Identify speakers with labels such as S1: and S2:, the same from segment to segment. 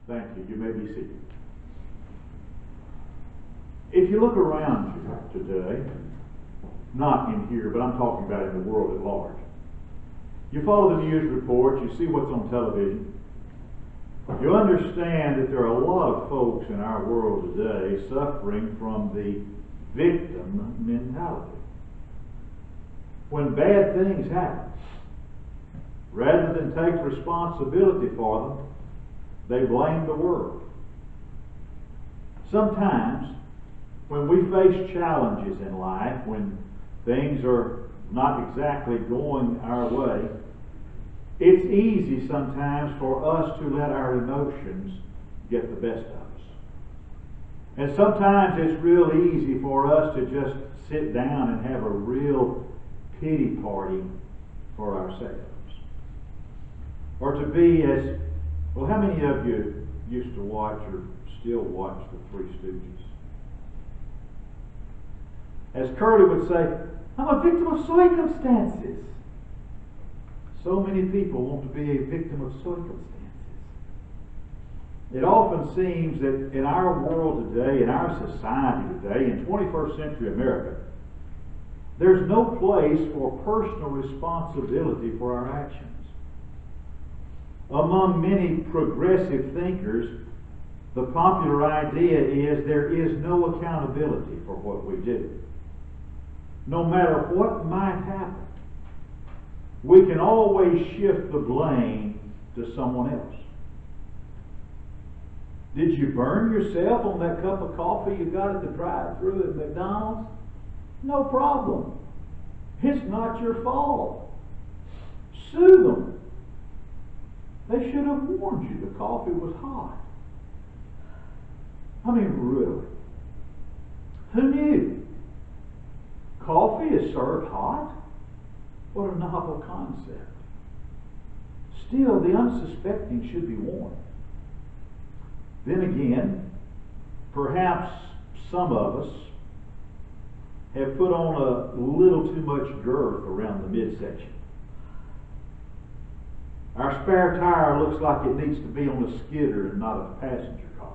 S1: Thank you. You may be seated. If you look around you today, not in here, but I'm talking about in the world at large, you follow the news reports, you see what's on television, you understand that there are a lot of folks in our world today suffering from the victim mentality. When bad things happen, rather than take responsibility for them, they blame the world. Sometimes, when we face challenges in life, when things are not exactly going our way, it's easy sometimes for us to let our emotions get the best of us. And sometimes it's real easy for us to just sit down and have a real pity party for ourselves. Or to be as, well, how many of you used to watch or still watch the Three Stooges? As Curly would say, I'm a victim of circumstances. So many people want to be a victim of circumstances. It often seems that in our world today, in our society today, in 21st century America, there's no place for personal responsibility for our actions. Among many progressive thinkers, the popular idea is there is no accountability for what we do. No matter what might happen, we can always shift the blame to someone else. Did you burn yourself on that cup of coffee you got at the drive-thru at McDonald's? No problem. It's not your fault. Sue them. They should have warned you the coffee was hot. I mean, really. Who knew? Coffee is served hot? What a novel concept. Still, the unsuspecting should be warned. Then again, perhaps some of us have put on a little too much girth around the midsection. Our spare tire looks like it needs to be on a skidder and not a passenger car.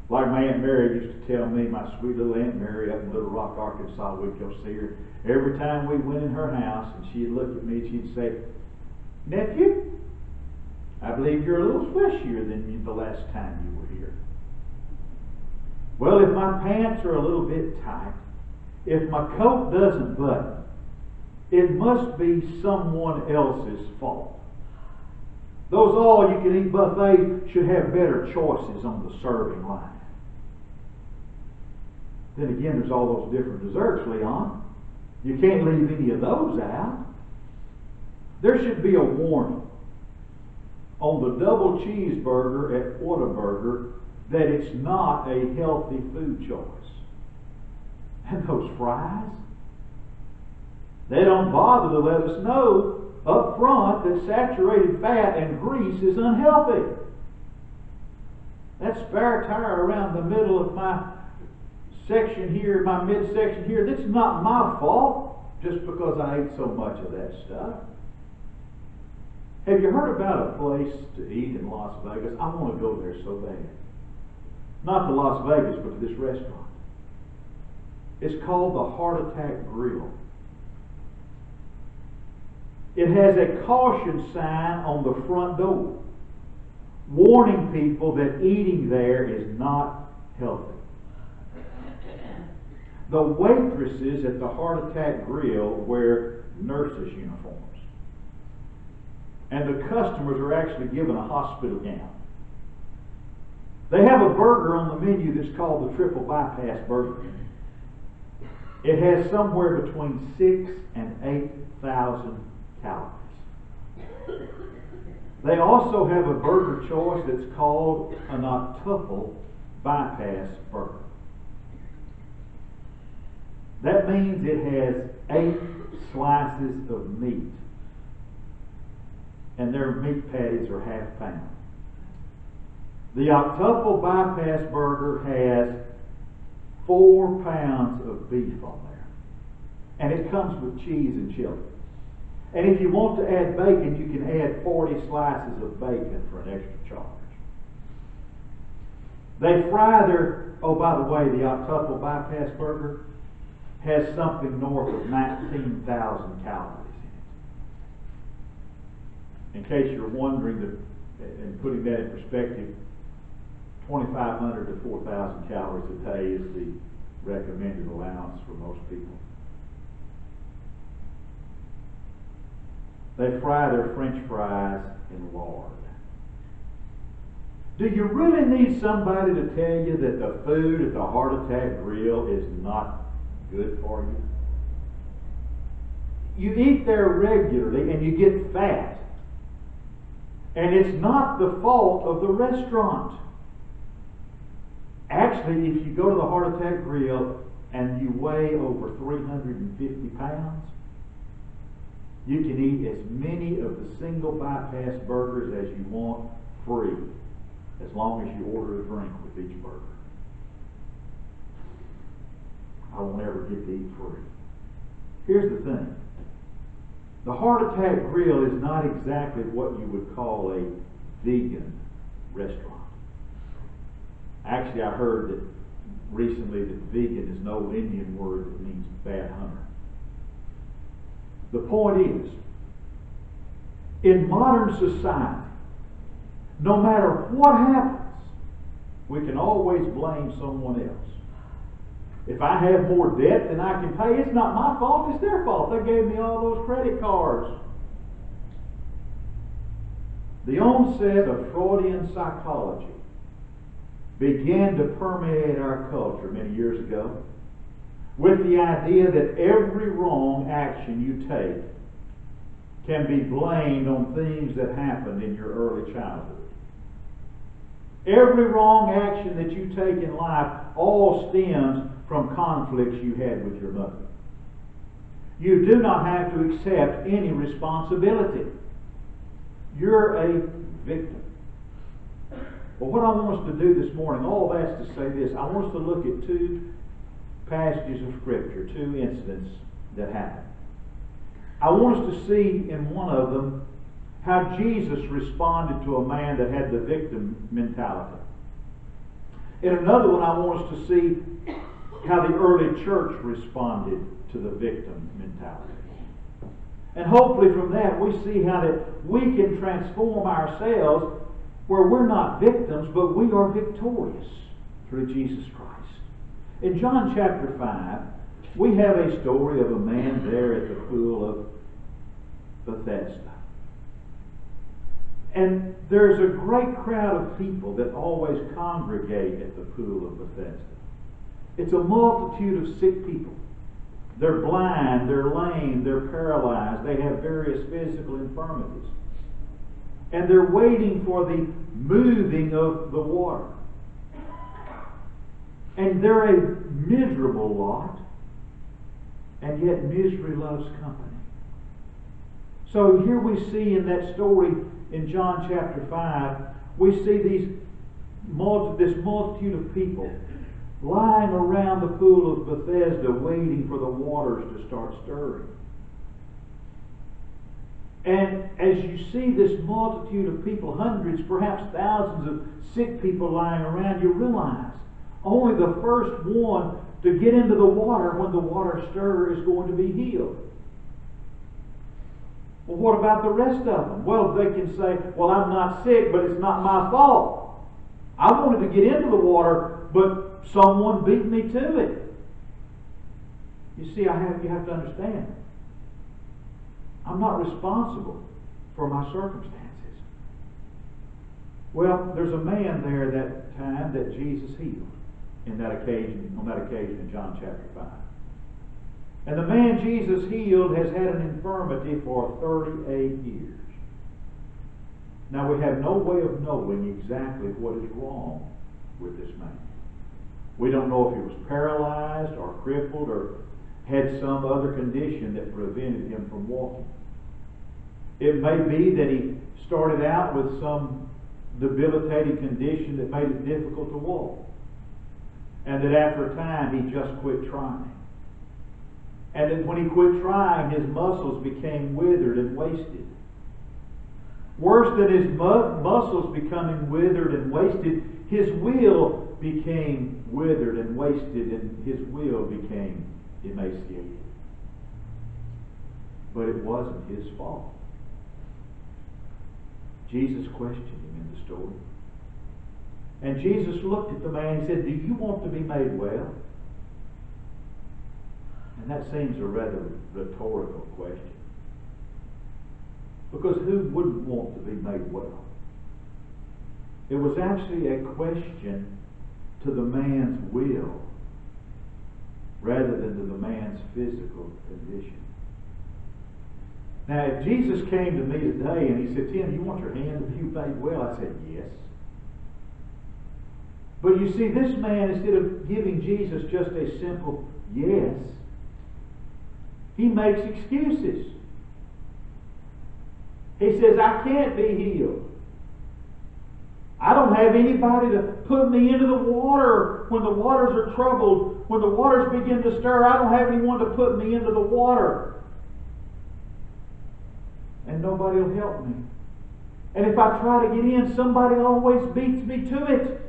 S1: Like my Aunt Mary used to tell me, my sweet little Aunt Mary up in Little Rock, Arkansas, we'd go see her. Every time we went in her house and she'd look at me, she'd say, Nephew, I believe you're a little fleshier than the last time you were here. Well, if my pants are a little bit tight, if my coat doesn't button, it must be someone else's fault. Those all-you-can-eat buffets should have better choices on the serving line. Then again, there's all those different desserts, Leon. You can't leave any of those out. There should be a warning on the double cheeseburger at Whataburger that it's not a healthy food choice. And those fries, they don't bother to let us know up front that saturated fat and grease is unhealthy. That spare tire around the middle of my section here, my midsection here, that's not my fault just because I ate so much of that stuff. Have you heard about a place to eat in Las Vegas? I want to go there so bad. Not to Las Vegas, but to this restaurant. It's called the Heart Attack Grill. It has a caution sign on the front door, warning people that eating there is not healthy. The waitresses at the Heart Attack Grill wear nurses' uniforms. And the customers are actually given a hospital gown. They have a burger on the menu that's called the Triple Bypass Burger. It has somewhere between 6,000 and 8,000 calories. They also have a burger choice that's called an octuple bypass burger. That means it has 8 slices of meat. And their meat patties are half pound. The octuple bypass burger has 4 pounds of beef on there. And it comes with cheese and chili. And if you want to add bacon, you can add 40 slices of bacon for an extra charge. They fry their, oh, by the way, the octuple bypass burger has something north of 19,000 calories in it. In case you're wondering, and putting that in perspective, 2,500 to 4,000 calories a day is the recommended allowance for most people. They fry their French fries in lard. Do you really need somebody to tell you that the food at the Heart Attack Grill is not good for you? You eat there regularly and you get fat. And it's not the fault of the restaurant. Actually, if you go to the Heart Attack Grill and you weigh over 350 pounds, you can eat as many of the single bypass burgers as you want free, as long as you order a drink with each burger. I won't ever get to eat free. Here's the thing. The Heart Attack Grill is not exactly what you would call a vegan restaurant. Actually, I heard that recently that vegan is an old Indian word that means bad hunter. The point is, in modern society, no matter what happens, we can always blame someone else. If I have more debt than I can pay, it's not my fault, it's their fault. They gave me all those credit cards. The onset of Freudian psychology began to permeate our culture many years ago with the idea that every wrong action you take can be blamed on things that happened in your early childhood. Every wrong action that you take in life all stems from conflicts you had with your mother. You do not have to accept any responsibility. You're a victim. Well, what I want us to do this morning, all that's to say this, I want us to look at two passages of Scripture, two incidents that happened. I want us to see in one of them how Jesus responded to a man that had the victim mentality. In another one, I want us to see how the early church responded to the victim mentality. And hopefully from that we see how that we can transform ourselves where we're not victims, but we are victorious through Jesus Christ. In John chapter 5, we have a story of a man there at the pool of Bethesda. And there's a great crowd of people that always congregate at the pool of Bethesda. It's a multitude of sick people. They're blind, they're lame, they're paralyzed, they have various physical infirmities. And they're waiting for the moving of the water. And they're a miserable lot, and yet misery loves company. So here we see in that story in John chapter 5, we see this multitude of people lying around the pool of Bethesda waiting for the waters to start stirring. And as you see this multitude of people, hundreds, perhaps thousands of sick people lying around, you realize only the first one to get into the water when the water stirs is going to be healed. Well, what about the rest of them? Well, they can say, well, I'm not sick, but it's not my fault. I wanted to get into the water, but someone beat me to it. You see, you have to understand. I'm not responsible for my circumstances. Well, there's a man there that time that Jesus healed on that occasion in John chapter 5. And the man Jesus healed has had an infirmity for 38 years. Now we have no way of knowing exactly what is wrong with this man. We don't know if he was paralyzed or crippled or had some other condition that prevented him from walking. It may be that he started out with some debilitating condition that made it difficult to walk. And that after a time he just quit trying. And that when he quit trying, his muscles became withered and wasted. Worse than his muscles becoming withered and wasted, His will became withered and wasted, and his will became emaciated. But it wasn't his fault. Jesus questioned him in the story. And Jesus looked at the man and said, "Do you want to be made well?" And that seems a rather rhetorical question. Because who wouldn't want to be made well? It was actually a question to the man's will rather than to the man's physical condition. Now, if Jesus came to me today and he said, "Tim, you want your hand to be made well?" I said, "Yes." But you see, this man, instead of giving Jesus just a simple yes, he makes excuses. He says, "I can't be healed. I don't have anybody to put me into the water when the waters are troubled. When the waters begin to stir, I don't have anyone to put me into the water. And nobody will help me. And if I try to get in, somebody always beats me to it.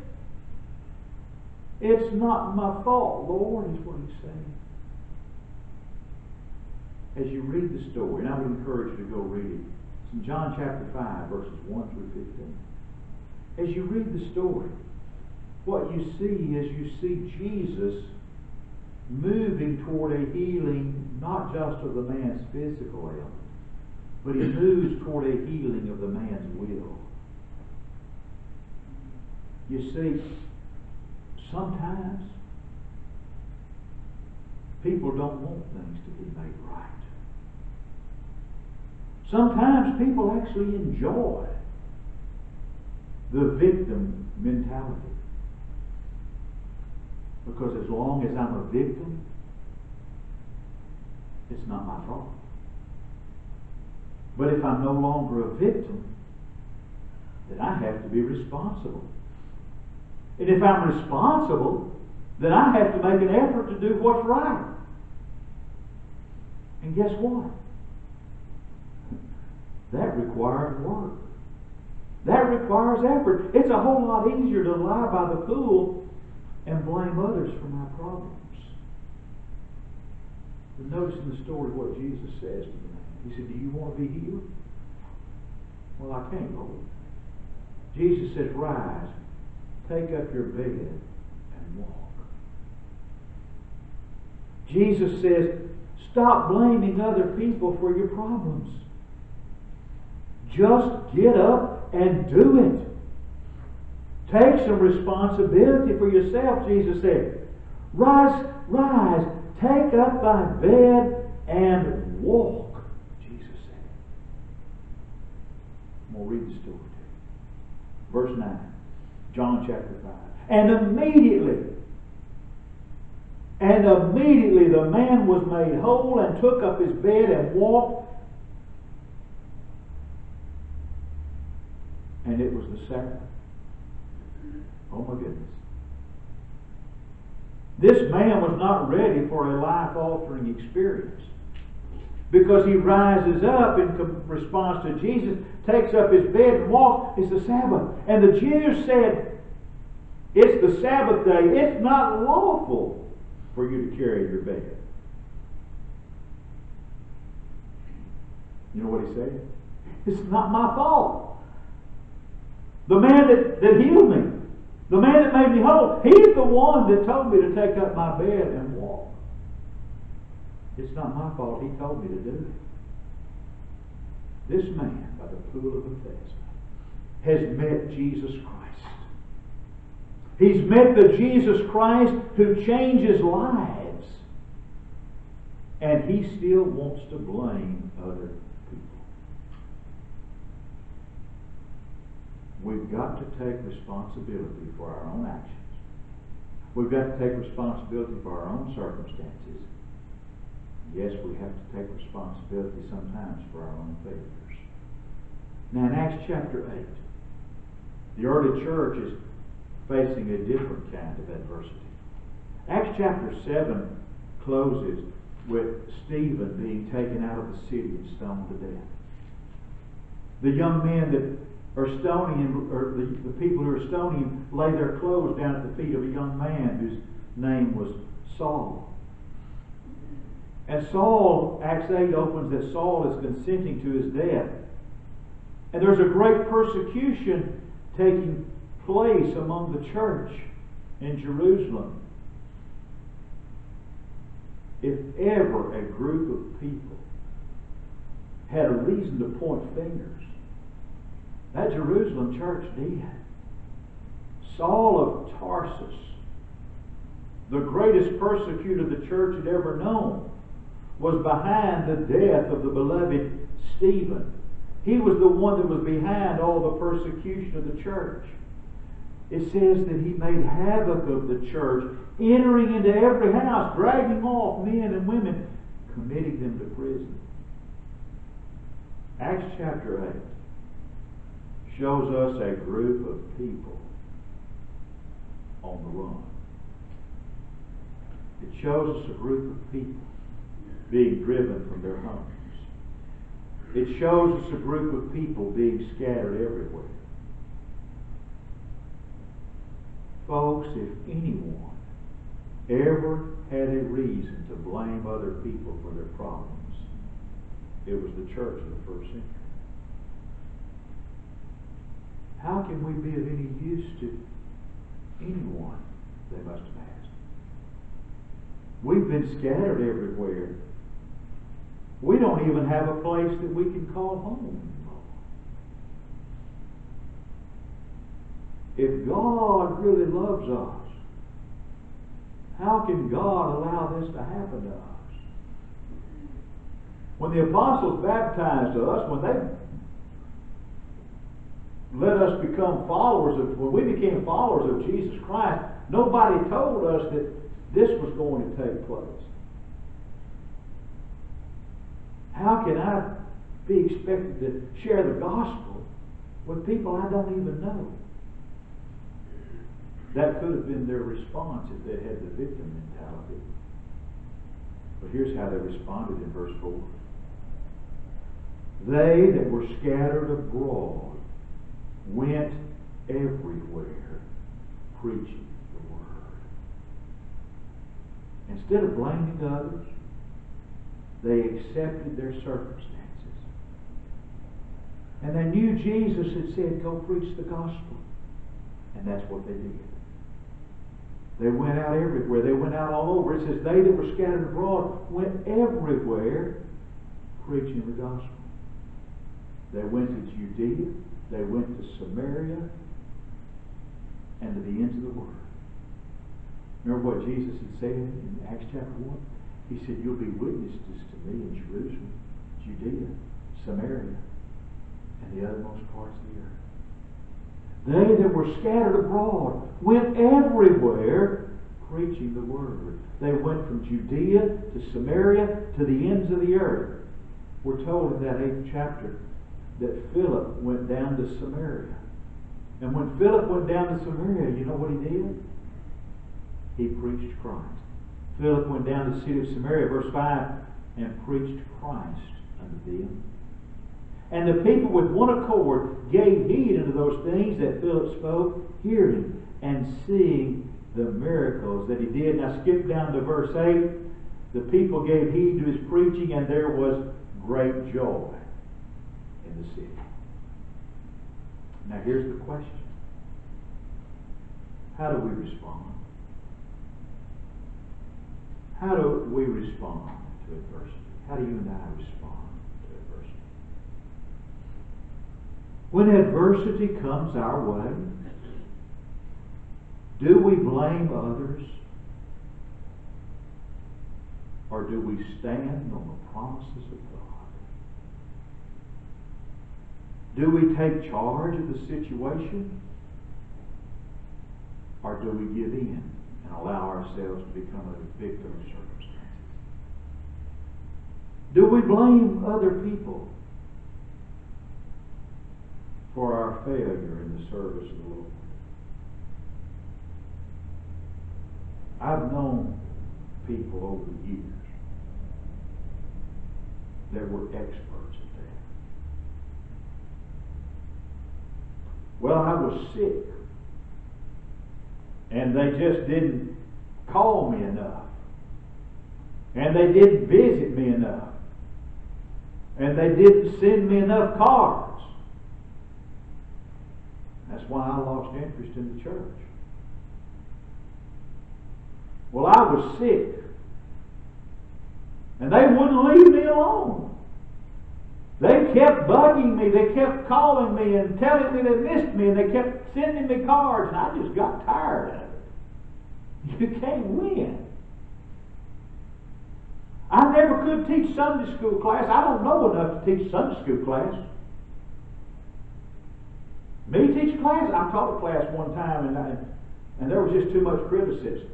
S1: It's not my fault, Lord," is what he's saying. As you read the story, and I would encourage you to go read it. It's in John chapter 5, verses 1 through 15. As you read the story, what you see is you see Jesus moving toward a healing, not just of the man's physical ailment, but he moves toward a healing of the man's will. You see, sometimes people don't want things to be made right. Sometimes people actually enjoy the victim mentality. Because as long as I'm a victim, it's not my fault. But if I'm no longer a victim, then I have to be responsible. And if I'm responsible, then I have to make an effort to do what's right. And guess what? That requires work. That requires effort. It's a whole lot easier to lie by the pool and blame others for my problems. But notice in the story what Jesus says to the man. He said, "Do you want to be healed?" "Well, I can't, Lord." Jesus says, "Rise, take up your bed and walk." Jesus says, stop blaming other people for your problems. Just get up and do it. Take some responsibility for yourself, Jesus said. Rise, rise, take up thy bed and walk, Jesus said. I'm going to read the story to you. Verse 9, John chapter 5. And immediately the man was made whole and took up his bed and walked. And it was the Sabbath. Oh my goodness. This man was not ready for a life-altering experience. Because he rises up in response to Jesus, takes up his bed and walks. It's the Sabbath. And the Jews said, it's the Sabbath day. It's not lawful for you to carry your bed. You know what he said? It's not my fault. The man that healed me, the man that made me whole, he's the one that told me to take up my bed and walk. It's not my fault. He told me to do it. This man by the pool of Bethesda has met Jesus Christ. He's met the Jesus Christ who changes lives. And he still wants to blame other people. We've got to take responsibility for our own actions. We've got to take responsibility for our own circumstances. Yes, we have to take responsibility sometimes for our own failures. Now in Acts chapter 8, the early church is facing a different kind of adversity. Acts chapter 7 closes with Stephen being taken out of the city and stoned to death. The young men that or stoning him, or the people who are stoning him lay their clothes down at the feet of a young man whose name was Saul. And Saul, Acts 8 opens that Saul is consenting to his death. And there's a great persecution taking place among the church in Jerusalem. If ever a group of people had a reason to point fingers, that Jerusalem church did. Saul of Tarsus, the greatest persecutor the church had ever known, was behind the death of the beloved Stephen. He was the one that was behind all the persecution of the church. It says that he made havoc of the church, entering into every house, dragging off men and women, committing them to prison. Acts chapter 8 shows us a group of people on the run. It shows us a group of people being driven from their homes. It shows us a group of people being scattered everywhere. Folks, if anyone ever had a reason to blame other people for their problems, it was the church of the first century. How can we be of any use to anyone? They must have asked. We've been scattered everywhere. We don't even have a place that we can call home anymore. If God really loves us, how can God allow this to happen to us? When the apostles baptized us, when they let us become followers of, when we became followers of Jesus Christ, nobody told us that this was going to take place. How can I be expected to share the gospel with people I don't even know? That could have been their response if they had the victim mentality. But here's how they responded in verse 4. They that were scattered abroad went everywhere preaching the word. Instead of blaming others, they accepted their circumstances. And they knew Jesus had said, go preach the gospel. And that's what they did. They went out everywhere. They went out all over. It says, they that were scattered abroad went everywhere preaching the gospel. They went to Judea. They went to Samaria. And to the ends of the world. Remember what Jesus had said in Acts chapter 1? He said, you'll be witnesses to me in Jerusalem, Judea, Samaria, and the uttermost parts of the earth. They that were scattered abroad went everywhere preaching the word. They went from Judea to Samaria to the ends of the earth. We're told in that 8th chapter that Philip went down to Samaria. And when Philip went down to Samaria, you know what he did? He preached Christ. Philip went down to the city of Samaria, verse 5, and preached Christ unto them. And the people with one accord gave heed unto those things that Philip spoke, hearing and seeing the miracles that he did. Now skip down to verse 8. The people gave heed to his preaching, and there was great joy in the city. Now here's the question. How do we respond? How do we respond to adversity? How do you and I respond to adversity? When adversity comes our way, do we blame others? Or do we stand on the promises of God? Do we take charge of the situation? Or do we give in and allow ourselves to become a victim of circumstances? Do we blame other people for our failure in the service of the Lord? I've known people over the years that were experts at Well, I was sick. And they just didn't call me enough. And they didn't visit me enough. And they didn't send me enough cards. That's why I lost interest in the church. Well, I was sick. And they wouldn't leave me alone. They kept bugging me. They kept calling me and telling me they missed me. And they kept sending me cards. And I just got tired of it. You can't win. I never could teach Sunday school class. I don't know enough to teach Sunday school class. Me teach class? I taught a class one time and there was just too much criticism.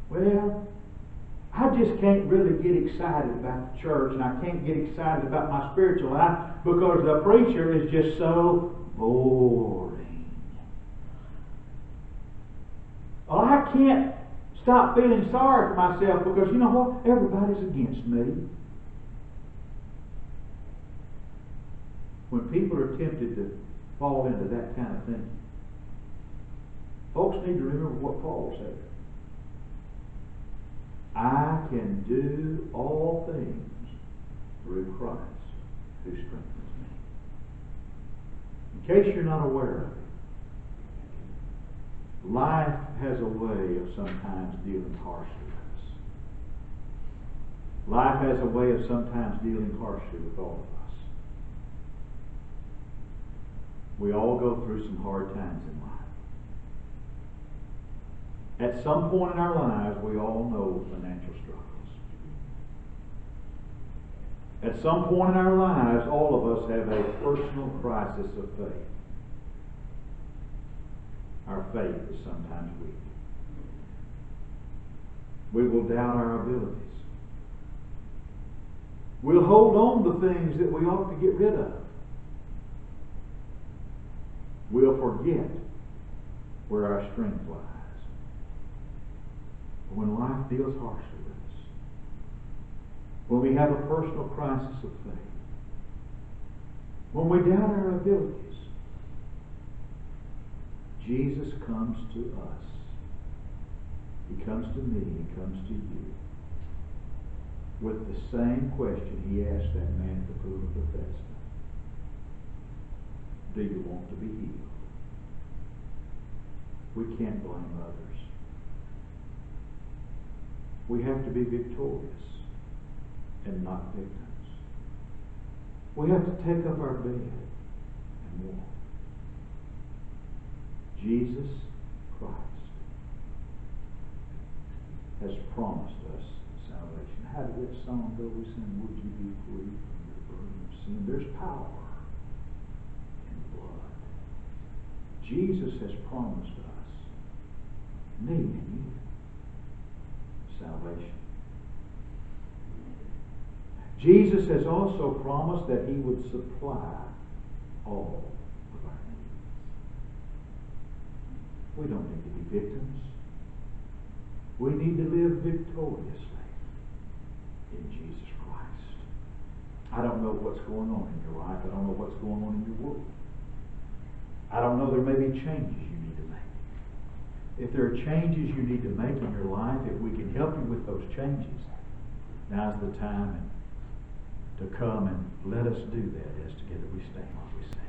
S1: Well, I just can't really get excited about the church, and I can't get excited about my spiritual life because the preacher is just so boring. Well, I can't stop feeling sorry for myself because you know what? Everybody's against me. When people are tempted to fall into that kind of thing, folks need to remember what Paul said. I can do all things through Christ who strengthens me. In case you're not aware of it, life has a way of sometimes dealing harshly with us. Life has a way of sometimes dealing harshly with all of us. We all go through some hard times in life. At some point in our lives, we all know financial struggles. At some point in our lives, all of us have a personal crisis of faith. Our faith is sometimes weak. We will doubt our abilities. We'll hold on to things that we ought to get rid of. We'll forget where our strength lies. When life deals harshly with us, when we have a personal crisis of faith, when we doubt our abilities, Jesus comes to us. He comes to me, He comes to you with the same question He asked that man at the pool of Bethesda. Do you want to be healed? We can't blame others. We have to be victorious and not victims. We have to take up our bed and walk. Jesus Christ has promised us salvation. How did that song go? We sing, would you be free from your burden of sin? There's power in blood. Jesus has promised us, me and you, salvation. Jesus has also promised that He would supply all of our needs. We don't need to be victims. We need to live victoriously in Jesus Christ. I don't know what's going on in your life. I don't know what's going on in your world. I don't know, there may be changes you need to make. If there are changes you need to make in your life, if we can help you with those changes, now's the time to come and let us do that as together we stand while we sing.